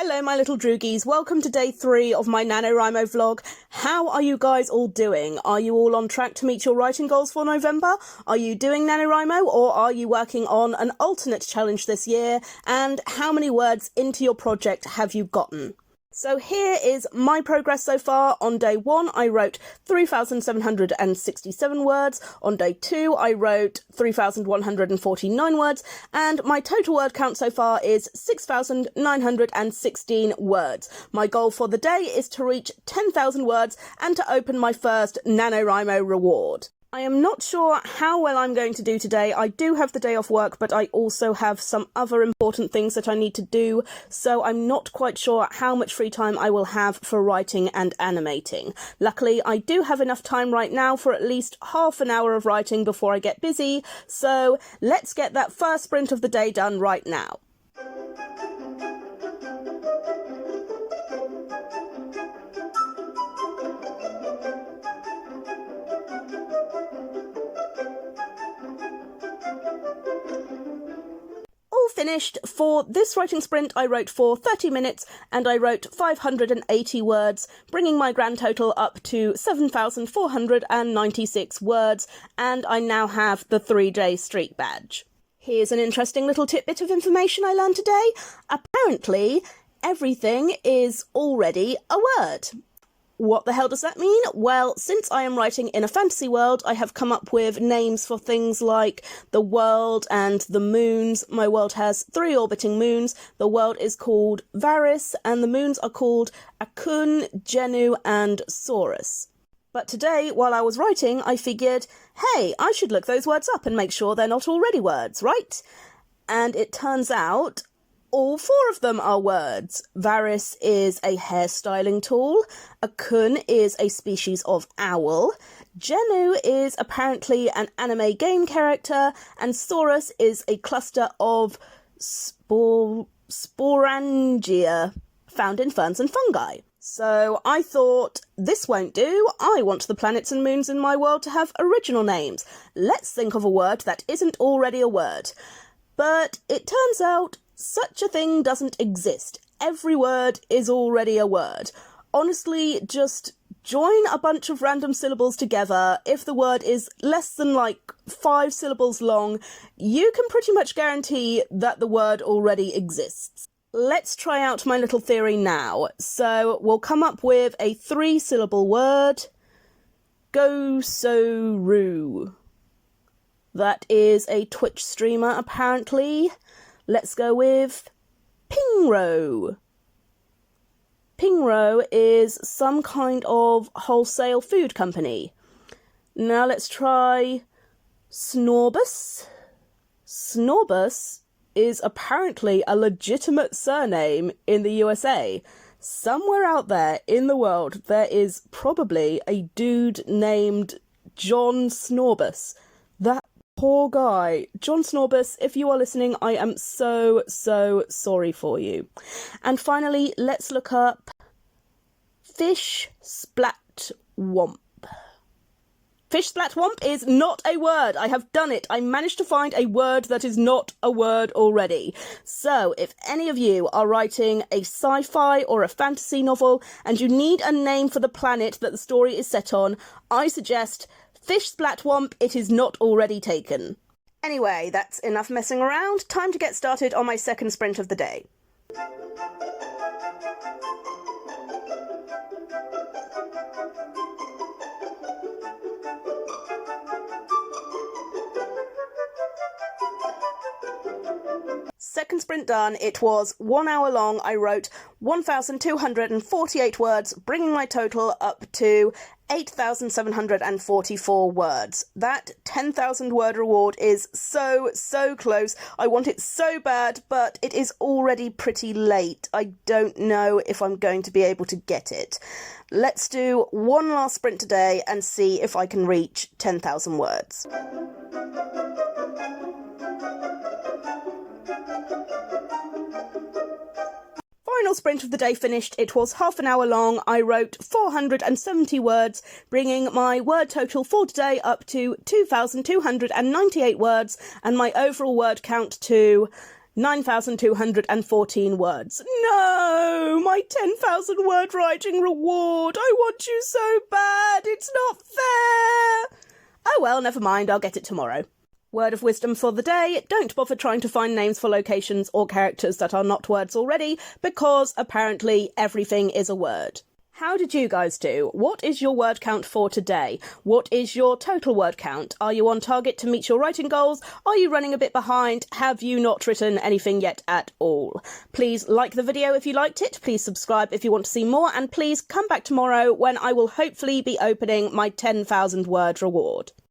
Hello my little droogies, welcome to day 3 of my NaNoWriMo vlog. How are you guys all doing? Are you all on track to meet your writing goals for November? Are you doing NaNoWriMo or are you working on an alternate challenge this year? And how many words into your project have you gotten? So here is my progress so far. On day 1 I wrote 3,767 words, on day 2 I wrote 3,149 words, and my total word count so far is 6,916 words. My goal for the day is to reach 10,000 words and to open my first NaNoWriMo reward. I am not sure how well I'm going to do today. I do have the day off work, but I also have some other important things that I need to do, so I'm not quite sure how much free time I will have for writing and animating. Luckily, I do have enough time right now for at least half an hour of writing before I get busy, so let's get that first sprint of the day done right now. Finished. For this writing sprint I wrote for 30 minutes and I wrote 580 words, bringing my grand total up to 7,496 words, and I now have the 3-day streak badge. Here's an interesting little tidbit of information I learned today. Apparently everything is already a word. What the hell does that mean? Well, since I am writing in a fantasy world, I have come up with names for things like the world and the moons. My world has 3 orbiting moons. The world is called Varys, and the moons are called Akun, Genu, and Saurus. But today, while I was writing, I figured, hey, I should look those words up and make sure they're not already words, right? And it turns out all 4 of them are words. Varys is a hairstyling tool, Akun is a species of owl, Genu is apparently an anime game character, and Saurus is a cluster of sporangia found in ferns and fungi. So I thought, this won't do, I want the planets and moons in my world to have original names. Let's think of a word that isn't already a word. But it turns out such a thing doesn't exist. Every word is already a word. Honestly, just join a bunch of random syllables together. If the word is less than 5 syllables long, you can pretty much guarantee that the word already exists. Let's try out my little theory now. So we'll come up with a 3-syllable word. Go-so-roo. That is a Twitch streamer, apparently. Let's go with Pingro. Pingro is some kind of wholesale food company. Now let's try Snorbus. Snorbus is apparently a legitimate surname in the USA. Somewhere out there in the world there is probably a dude named John Snorbus. That poor guy. John Snorbus, if you are listening, I am so sorry for you. And finally, let's look up Fish Splat Womp. Fish Splat Womp is not a word. I have done it. I managed to find a word that is not a word already. So if any of you are writing a sci-fi or a fantasy novel and you need a name for the planet that the story is set on, I suggest Fish Splat Womp. It is not already taken. Anyway, that's enough messing around. Time to get started on my second sprint of the day. Second sprint done. It was 1 hour long. I wrote 1,248 words, bringing my total up to 8,744 words. That 10,000 word reward is so close. I want it so bad, but it is already pretty late. I don't know if I'm going to be able to get it. Let's do one last sprint today and see if I can reach 10,000 words. Final sprint of the day finished. It was half an hour long. I wrote 470 words, bringing my word total for today up to 2,298 words, and my overall word count to 9,214 words. No! My 10,000 word writing reward! I want you so bad! It's not fair! Oh well, never mind, I'll get it tomorrow. Word of wisdom for the day: don't bother trying to find names for locations or characters that are not words already, because apparently everything is a word. How did you guys do? What is your word count for today? What is your total word count? Are you on target to meet your writing goals? Are you running a bit behind? Have you not written anything yet at all? Please like the video if you liked it, please subscribe if you want to see more, and please come back tomorrow when I will hopefully be opening my 10,000 word reward.